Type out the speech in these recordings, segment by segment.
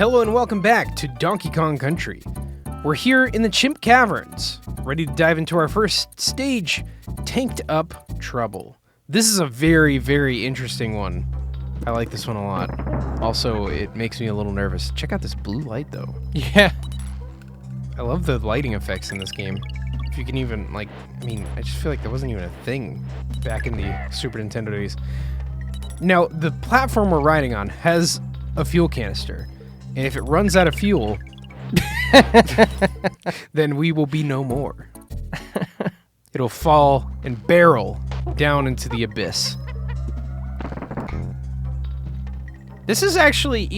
Hello and welcome back to Donkey Kong Country. We're here in the Chimp Caverns, ready to dive into our first stage, Tanked Up Trouble. This is a very, very interesting one. I like this one a lot. Also, it makes me a little nervous. Check out this blue light, though. Yeah. I love the lighting effects in this game. If you can even, I just feel like that wasn't even a thing back in the Super Nintendo days. Now, the platform we're riding on has a fuel canister, and if it runs out of fuel, then we will be no more. It'll fall and barrel down into the abyss. This is actually,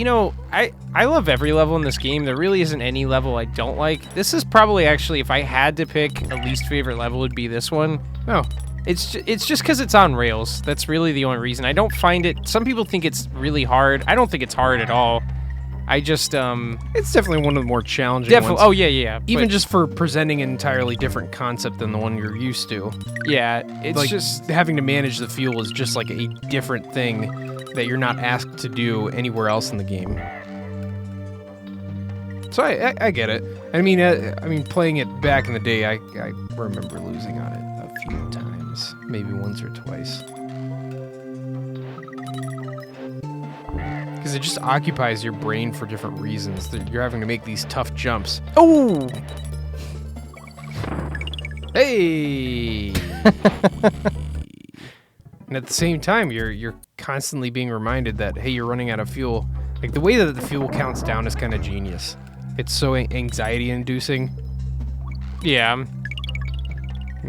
I love every level in this game. There really isn't any level I don't like. This is probably actually, if I had to pick a least favorite level, would be this one. Oh. It's just because it's on rails. That's really the only reason. I don't find it, some people think it's really hard. I don't think it's hard at all. I just, It's definitely one of the more challenging ones. Oh, yeah. Even just for presenting an entirely different concept than the one you're used to. Yeah, it's like, just... having to manage the fuel is just like a different thing that you're not asked to do anywhere else in the game. So I get it. I mean, playing it back in the day, I remember losing on it a few times, maybe once or twice. Because it just occupies your brain for different reasons. That you're having to make these tough jumps. Oh! Hey! And at the same time, you're constantly being reminded that, hey, you're running out of fuel. Like, the way that the fuel counts down is kind of genius. It's so anxiety-inducing. Yeah.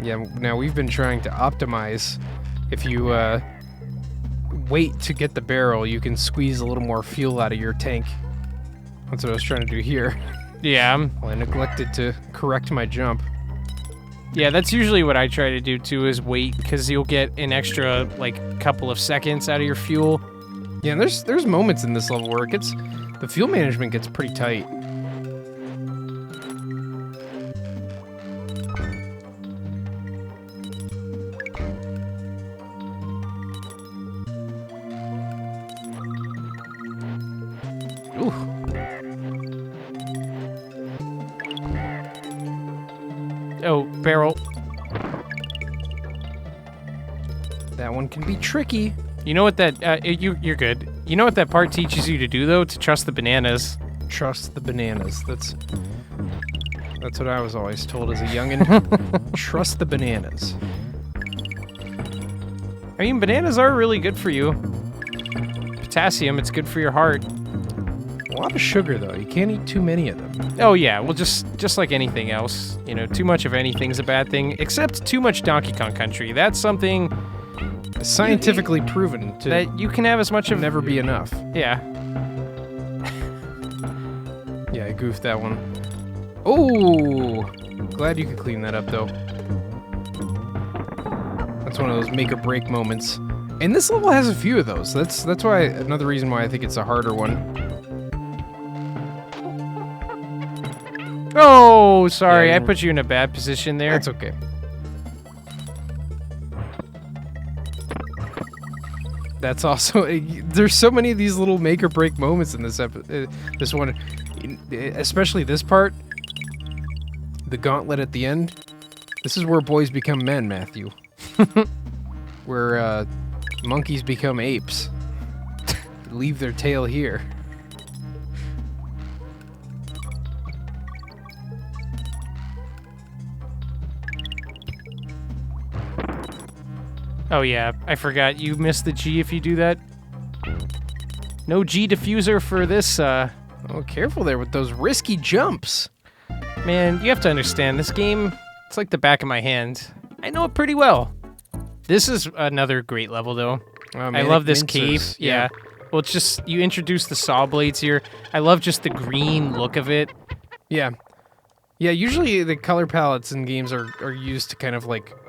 Yeah, now we've been trying to optimize. If you wait to get the barrel, you can squeeze a little more fuel out of your tank. That's what I was trying to do here. Yeah. Well, I neglected to correct my jump. Yeah, that's usually what I try to do too, is wait, because you'll get an extra, couple of seconds out of your fuel. Yeah, and there's moments in this level where the fuel management gets pretty tight. Ooh. Oh, barrel. That one can be tricky. You know what that, you're good. You know what that part teaches you to do, though? To trust the bananas. Trust the bananas. That's what I was always told as a youngin'. Trust the bananas. I mean, bananas are really good for you. Potassium, it's good for your heart. A lot of sugar, though. You can't eat too many of them. Oh, yeah. Well, just like anything else. Too much of anything's a bad thing, except too much Donkey Kong Country. That's something... scientifically proven to... that you can have as much of... never be enough. Yeah. Yeah, I goofed that one. Oh! Glad you could clean that up, though. That's one of those make-or-break moments. And this level has a few of those. That's why another reason why I think it's a harder one. Oh, sorry. Yeah, I put you in a bad position there. That's okay. That's also... there's so many of these little make-or-break moments in this this one. Especially this part. The gauntlet at the end. This is where boys become men, Matthew. Where monkeys become apes. Leave their tail here. Oh, yeah. I forgot. You missed the G if you do that. No G diffuser for this, Oh, careful there with those risky jumps. Man, you have to understand, this game, it's like the back of my hand. I know it pretty well. This is another great level, though. I love this cave. Yeah. Well, it's just, you introduce the saw blades here. I love just the green look of it. Yeah. Yeah, usually the color palettes in games are used to kind of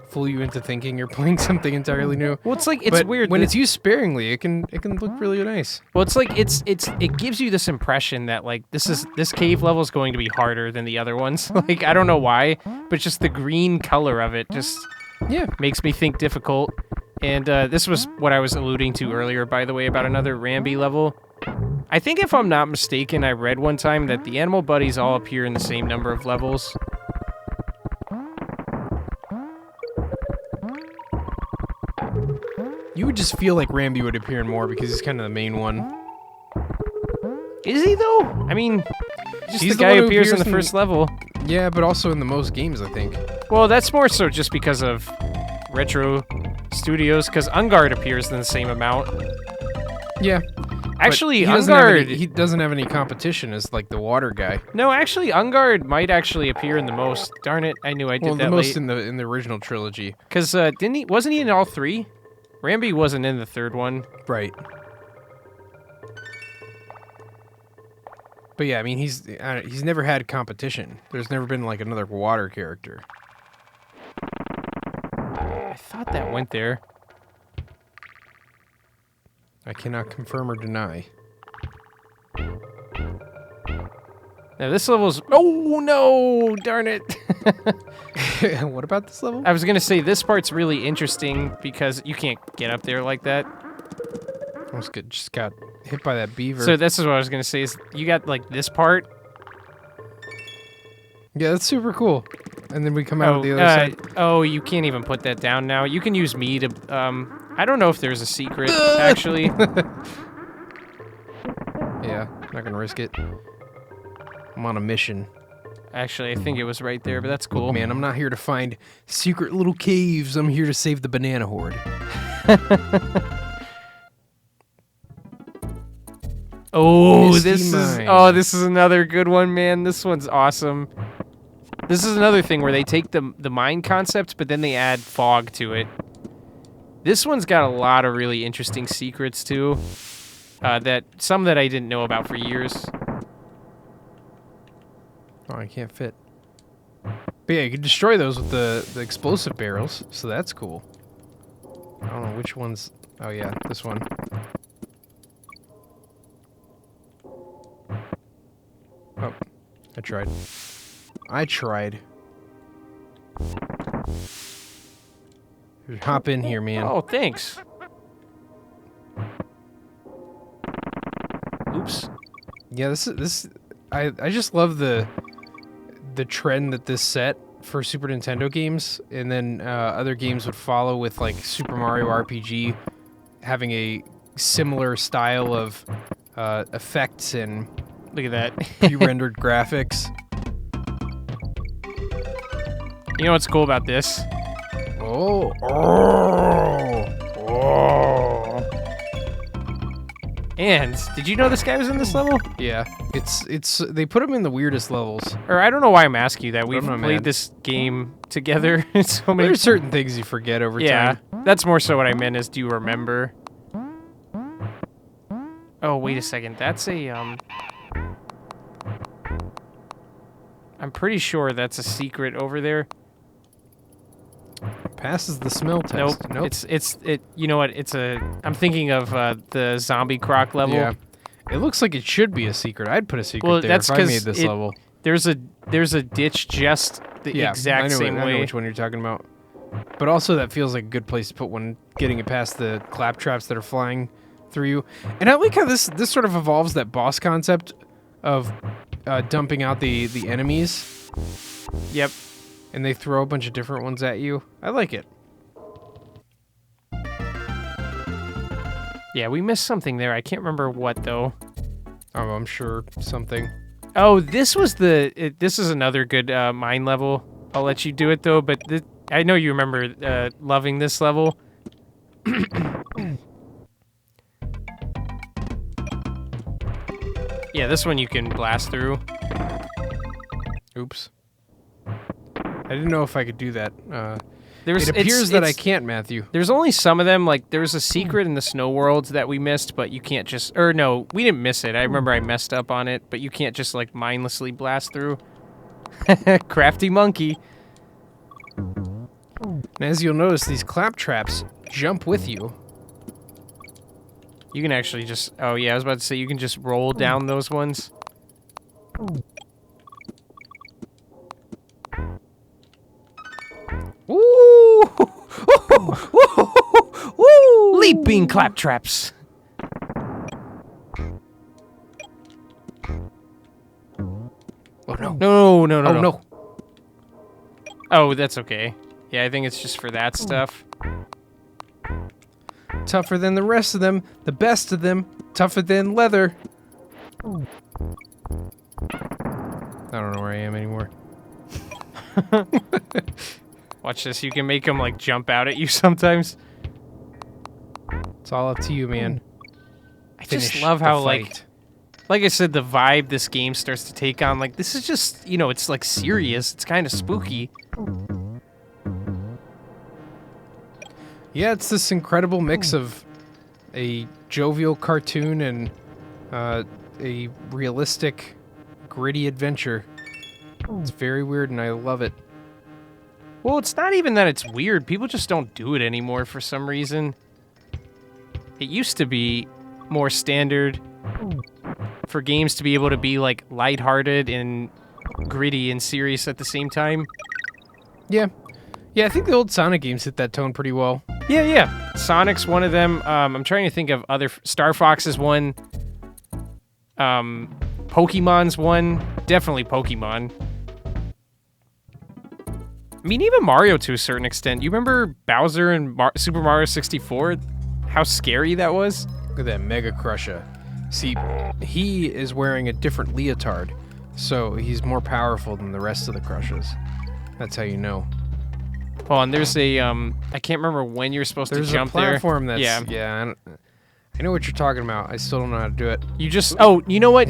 fool you into thinking you're playing something entirely new. Well, it's weird. When it's used sparingly, it can look really nice. Well, it gives you this impression that this cave level is going to be harder than the other ones. I don't know why, but just the green color of it just makes me think difficult. And this was what I was alluding to earlier, by the way, about another Ramby level. I think if I'm not mistaken, I read one time that the animal buddies all appear in the same number of levels. You would just feel like Rambi would appear in more because he's kind of the main one. Is he, though? I mean, just he's the guy who appears in the first level. Yeah, but also in the most games, I think. Well, that's more so just because of Retro Studios, because Ungard appears in the same amount. Yeah. Actually, he doesn't have any competition as, like, the water guy. No, actually, Ungard might actually appear in the most. Darn it, I knew I did that the most late. in the original trilogy. Because, wasn't he in all three? Rambi wasn't in the third one. Right. But yeah, I mean, he's never had competition. There's never been, like, another water character. I thought that went there. I cannot confirm or deny. Now, this level's... Oh, no! Darn it! What about this level? I was going to say, this part's really interesting because you can't get up there like that. Almost just got hit by that beaver. So this is what I was going to say, is you got, like, this part. Yeah, that's super cool. And then we come out of the other side. Oh, you can't even put that down now. You can use me to... I don't know if there's a secret, actually. Yeah, not going to risk it. I'm on a mission. Actually, I think it was right there, but that's cool. Man, I'm not here to find secret little caves. I'm here to save the banana hoard. Oh, Misty Mine. This is another good one, man. This one's awesome. This is another thing where they take the mine concept, but then they add fog to it. This one's got a lot of really interesting secrets too. Some that I didn't know about for years. Oh, I can't fit. But yeah, you can destroy those with the explosive barrels, so that's cool. I don't know which one's... Oh yeah, this one. Oh, I tried. Just hop in here, man. Oh, thanks. Oops. Yeah, I just love the trend that this set for Super Nintendo games, and then other games would follow with, like, Super Mario RPG having a similar style of effects and look at that pre-rendered graphics. You know what's cool about this? Oh. And did you know this guy was in this level? Yeah, it's they put him in the weirdest levels. Or I don't know why I'm asking you that. We've not played mad. this game together so many. There's certain things you forget over time. That's more so what I meant is, do you remember? Oh, wait a second. That's a I'm pretty sure that's a secret over there. Passes the smell test. Nope. It's you know what? I'm thinking of the zombie croc level. Yeah. It looks like it should be a secret. I'd put a secret Well, there that's if I 'cause made this level. There's a ditch just the exact same way. I know which one you're talking about. But also that feels like a good place to put one, getting it past the clap traps that are flying through you. And I like how this sort of evolves that boss concept of dumping out the enemies. Yep. And they throw a bunch of different ones at you. I like it. Yeah, we missed something there. I can't remember what, though. Oh, I'm sure something. Oh, this is another good mine level. I'll let you do it, though, but I know you remember loving this level. Yeah, this one you can blast through. Oops. I didn't know if I could do that. It appears that I can't, Matthew. There's only some of them. Like, there's a secret in the snow worlds that we missed, but you can't just... Or, no, we didn't miss it. I remember I messed up on it, but you can't just, like, mindlessly blast through. Crafty monkey. And as you'll notice, these clap traps jump with you. You can actually just... Oh, yeah, I was about to say, you can just roll down those ones. Woo! Leaping clap traps. Oh, no. No. Oh, that's okay. Yeah, I think it's just for that stuff. Tougher than the rest of them. The best of them. Tougher than leather. I don't know where I am anymore. Watch this. You can make them, like, jump out at you sometimes. It's all up to you, man. I just love how, like I said, the vibe this game starts to take on. Like, this is just, you know, it's, like, serious. It's kind of spooky. Yeah, it's this incredible mix of a jovial cartoon and a realistic, gritty adventure. It's very weird, and I love it. Well, it's not even that it's weird. People just don't do it anymore for some reason. It used to be more standard for games to be able to be, like, lighthearted and gritty and serious at the same time. Yeah. Yeah, I think the old Sonic games hit that tone pretty well. Yeah. Sonic's one of them. I'm trying to think of other... Star Fox is one. Pokemon's one. Definitely Pokemon. I mean, even Mario to a certain extent. You remember Bowser in Super Mario 64? How scary that was? Look at that Mega Crusher. See, he is wearing a different leotard, so he's more powerful than the rest of the Crushers. That's how you know. Oh, and there's a, I can't remember when you're supposed to jump there. There's a platform that's, yeah, I know what you're talking about. I still don't know how to do it. You just, oh, you know what?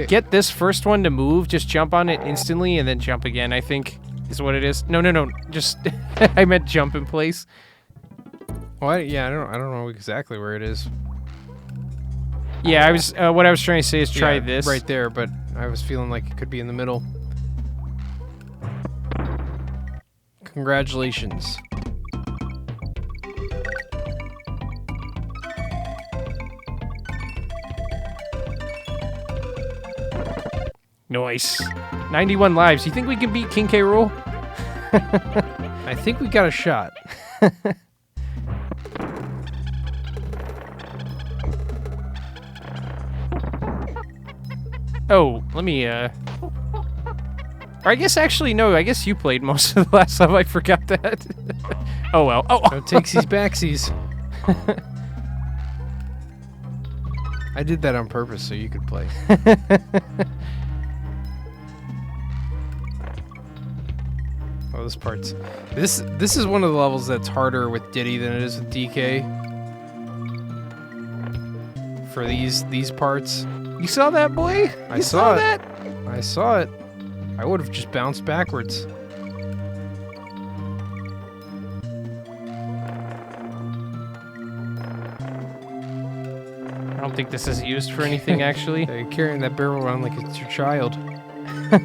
Get this first one to move, just jump on it instantly, and then jump again, I think, is what it is. No, just, I meant jump in place. Well, I don't know exactly where it is. Yeah, I was, what I was trying to say is try this. Right there, but I was feeling like it could be in the middle. Congratulations. Nice. 91 lives. You think we can beat King K. Rool? I think we got a shot. Oh, let me, Or I guess actually, no, I guess you played most of the last time. I forgot that. Oh, well. Oh, no takesies backsies. I did that on purpose so you could play. Oh, this part's... This is one of the levels that's harder with Diddy than it is with DK. For these parts. You saw that, boy? I saw that? I saw it. I would have just bounced backwards. I don't think this is used for anything, actually. Yeah, you're carrying that barrel around like it's your child. You're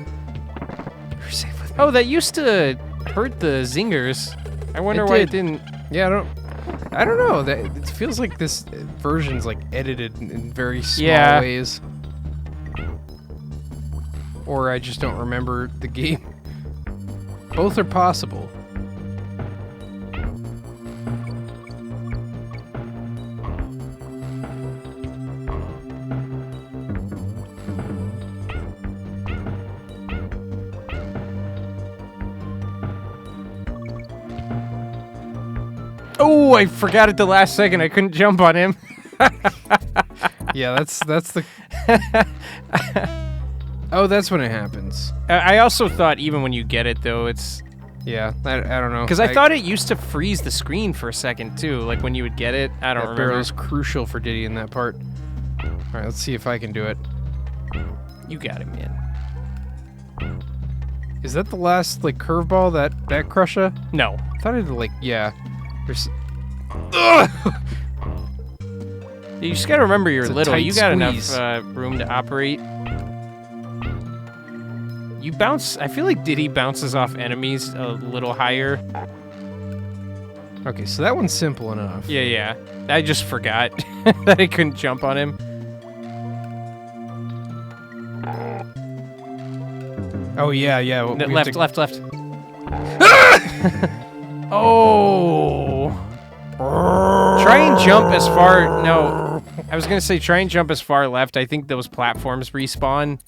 safe with me. Oh, that used to hurt the zingers. I wonder why it didn't. Yeah, I don't know. It feels like this version's like edited in very small ways. Or I just don't remember the game. Both are possible. Oh, I forgot at the last second. I couldn't jump on him. Yeah, that's the... Oh, that's when it happens. I also thought even when you get it, though, it's... Yeah, I don't know. Because I thought it used to freeze the screen for a second, too. Like, when you would get it. I don't remember. That barrel's crucial for Diddy in that part. All right, let's see if I can do it. You got it, man. Is that the last, like, curveball, that crusher? No. I thought it, like, yeah. There's... You just gotta remember you're little. You got squeeze. enough room to operate. You bounce... I feel like Diddy bounces off enemies a little higher. Okay, so that one's simple enough. Yeah. I just forgot that I couldn't jump on him. Oh, yeah. Left. Oh. Try and jump as far... No. I was going to say try and jump as far left. I think those platforms respawn.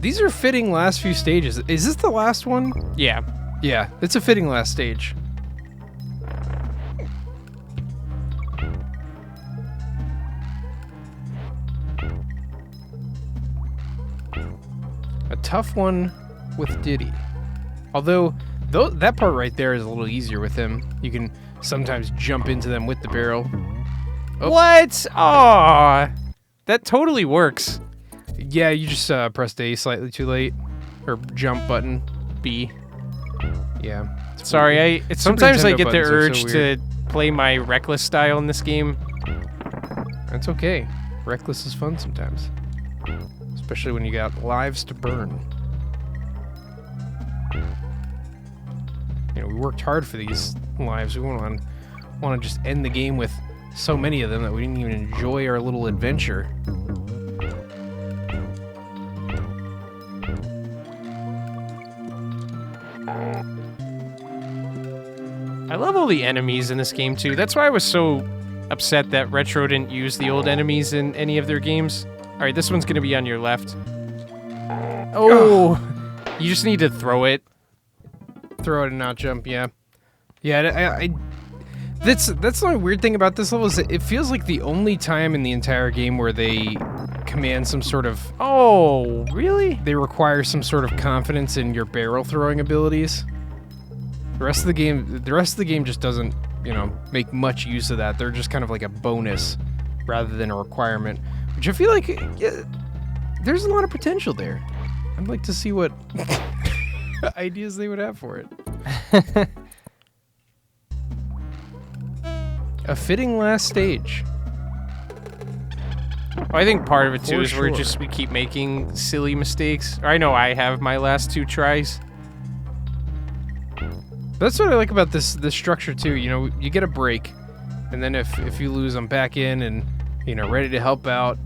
These are fitting last few stages. Is this the last one? Yeah. Yeah, it's a fitting last stage. A tough one with Diddy. Although, that part right there is a little easier with him. You can sometimes jump into them with the barrel. Oh. What? Aw. That totally works. Yeah, you just pressed A slightly too late. Or jump button, B. Yeah. Sorry, sometimes I get the buttons urge so to play my reckless style in this game. That's okay. Reckless is fun sometimes. Especially when you got lives to burn. You know, we worked hard for these lives. We want to just end the game with so many of them that we didn't even enjoy our little adventure. I love all the enemies in this game, too. That's why I was so upset that Retro didn't use the old enemies in any of their games. All right, this one's going to be on your left. Oh! You just need to throw it. Throw it and not jump, yeah. Yeah, that's the only weird thing about this level is that it feels like the only time in the entire game where they command some sort of... Oh, really? They require some sort of confidence in your barrel throwing abilities. The rest of the game just doesn't, you know, make much use of that. They're just kind of like a bonus rather than a requirement, which I feel like there's a lot of potential there. I'd like to see what ideas they would have for it. A fitting last stage. I think part of it too is sure. we keep making silly mistakes. Or I know I have my last 2 tries. That's what I like about this structure too. You know, you get a break, and then if you lose, I'm back in and, you know, ready to help out.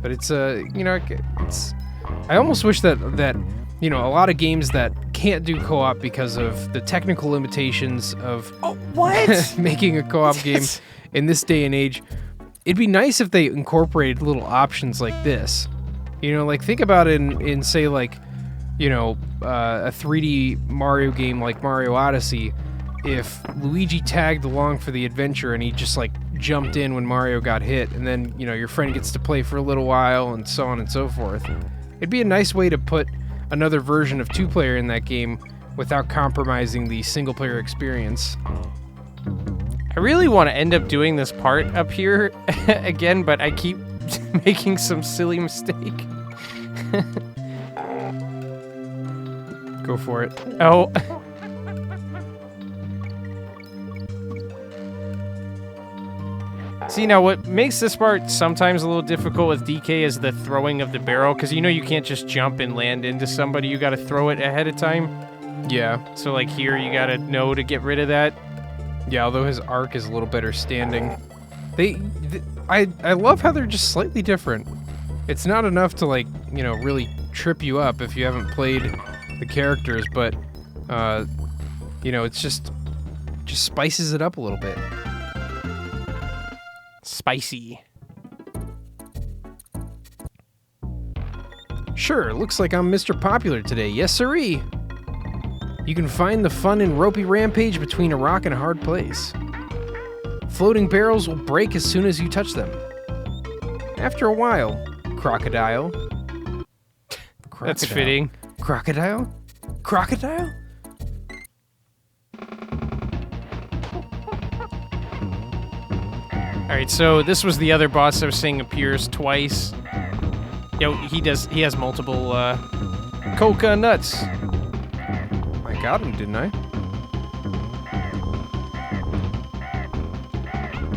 But it's you know, it's. I almost wish that you know, a lot of games that can't do co-op because of the technical limitations of making a co-op game in this day and age. It'd be nice if they incorporated little options like this. You know, like think about it in say like, you know, a 3D Mario game like Mario Odyssey. If Luigi tagged along for the adventure and he just like jumped in when Mario got hit, and then, you know, your friend gets to play for a little while and so on and so forth. It'd be a nice way to put another version of 2-player in that game without compromising the single-player experience. I really want to end up doing this part up here again, but I keep making some silly mistake. Go for it. Oh. See, now what makes this part sometimes a little difficult with DK is the throwing of the barrel, because you know you can't just jump and land into somebody, you gotta throw it ahead of time. Yeah. So like here, you gotta know to get rid of that. Yeah, although his arc is a little better standing. I love how they're just slightly different. It's not enough to, like, you know, really trip you up if you haven't played the characters, but, you know, it's just spices it up a little bit. Spicy. Sure, looks like I'm Mr. Popular today. Yes, sirree. You can find the fun and ropey rampage between a rock and a hard place. Floating barrels will break as soon as you touch them. After a while, crocodile. That's fitting. Crocodile? Crocodile? Alright, so this was the other boss I was saying appears twice. Yo, he has multiple, coconuts. I got him, didn't I?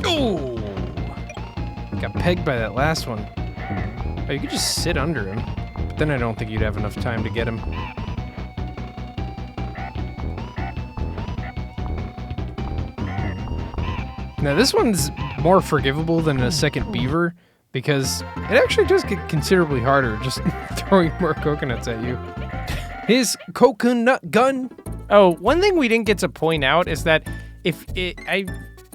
Oh! Got pegged by that last one. Oh, you could just sit under him. But then I don't think you'd have enough time to get him. Now this one's more forgivable than a second beaver, because it actually does get considerably harder just throwing more coconuts at you. His coconut gun. Oh, one thing we didn't get to point out is that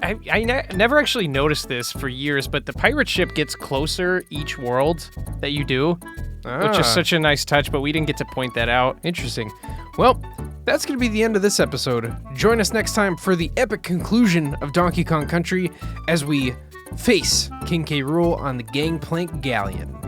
never actually noticed this for years, but the pirate ship gets closer each world that you do, which is such a nice touch, but we didn't get to point that out. Interesting. Well, that's going to be the end of this episode. Join us next time for the epic conclusion of Donkey Kong Country as we face King K. Rool on the Gangplank Galleon.